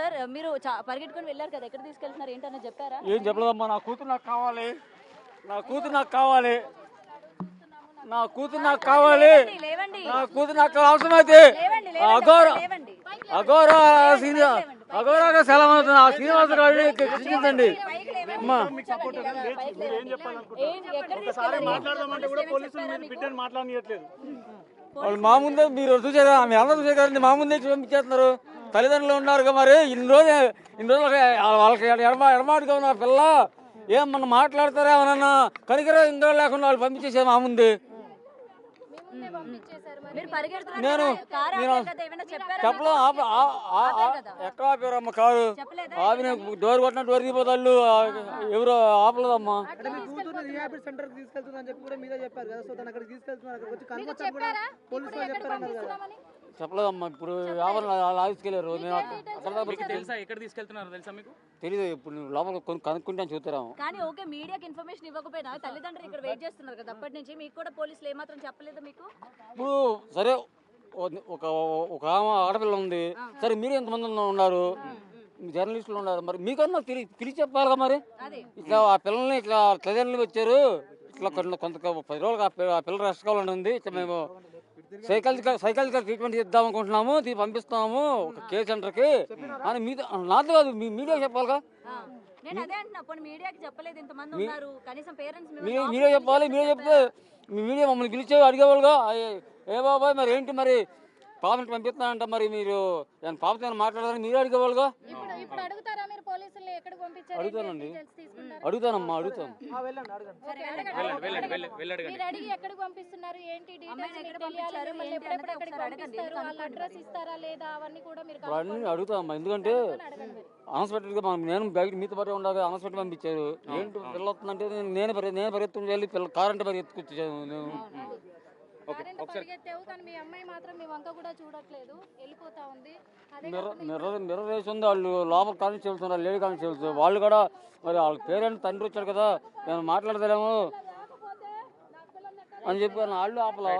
Sir మీరు పరిగెట్టుకొని వెళ్ళారు కదా, ఎక్కడ తీసుకెళ్తున్నారు ఏంటనే చెప్పారా? ఏం చెప్పలేదమ్మా, నా కూతురు నాకు కావాలి, నా కూతురు నాకు కావాలి, నా కూతురు నాకు కావాలి, నా కూతురు నాకు అవసరమైతే అఘోరాగా సెలవు అవుతుంది. ఆ శ్రీనివాసరావు కృష్ణించండి అమ్మా. వాళ్ళు మా ముందే మీరు చూసారా, ఆమె అందరూ చూసే కదండి, మా ముందే పంపించేస్తున్నారు. తల్లిదండ్రులు ఉన్నారు మరి ఇన్ని రోజులు వాళ్ళకి ఎడమాటుగా ఉన్న పిల్ల ఏమన్నా మాట్లాడతారా ఏమన్నా కనికరం ఇంకా లేకుండా వాళ్ళు పంపించేసారు మా ముందే. నేను చెప్పలేదు, ఎక్కడ ఆపారమ్మ కారు, ఆమె డోర్ కొట్టిన డోర్ దిగిపోతాళ్ళు, ఎవరు ఆపలేదమ్మా. చెప్పలేదమ్మా, ఇప్పుడు తీసుకెళ్ళారు. తెలియదు, ఇప్పుడు లోపల కనుక్కుంటే చూస్తారాము. కానీ ఓకే, మీడియాకి ఇన్ఫర్మేషన్ ఇవ్వకపోయినా తల్లిదండ్రులు ఇక్కడ వెయిట్ చేస్తున్నారు కదా అప్పటి నుంచి, మీకు కూడా పోలీసులు ఏమాత్రం చెప్పలేదు మీకు? ఇప్పుడు సరే ఒక ఆడపిల్ల ఉంది, సరే మీరు ఎంతమంది ఉన్నారు, జర్నలిస్టులు ఉన్నారు, మరి మీకన్నా పిలిచి చెప్పాలిగా. మరి ఇట్లా ఆ పిల్లల్ని ఇట్లా తల్లిదండ్రులు వచ్చారు, ఇట్లా కొంత 10 రోజులు ఆ పిల్లలు రెస్ట్ కావాలని ఉంది, ఇట్లా మేము సైకాలజికల్ ట్రీట్మెంట్ ఇద్దాం అనుకుంటున్నాము, పంపిస్తున్నాము ఒక కేర్ సెంటర్కి అని నాతో కాదు మీడియా చెప్పాలిగా. మీడియా చెప్పాలి, మీడియా చెప్తే మీడియా మమ్మల్ని పిలిచే అడిగేవాళ్ళుగా, ఏ బాబాయ్ మరి ఏంటి మరి పాపని పంపిస్తున్నారంట, మరి మీరు పాపతో మాట్లాడాలని మీరు అడిగేవాళ్ళుగా. అడుగుతానండి, అడుగుతానమ్మా, అడుగుతాను. అన్నీ అడుగుతామమ్మా, ఎందుకంటే హాస్పిటల్గా నేను బయట మీతో పాటు ఉండాలి, హాస్పిటల్ పంపించారు. ఏంటి పిల్ల వస్తుందంటే నేను పరిగెత్తుకుని వెళ్ళి కారంటే పరిగెత్తుకొచ్చాను నేను. మిర్రర్ వేసి ఉంది, వాళ్ళు లోపల కానిస్టేబుల్స్ ఉన్నారు, లేడీ కానిస్టేబుల్స్, వాళ్ళు కూడా మరి వాళ్ళ పేరెంట్ తండ్రి వచ్చాడు కదా, నేను మాట్లాడతారేమో అని చెప్పి వాళ్ళు ఆపలా.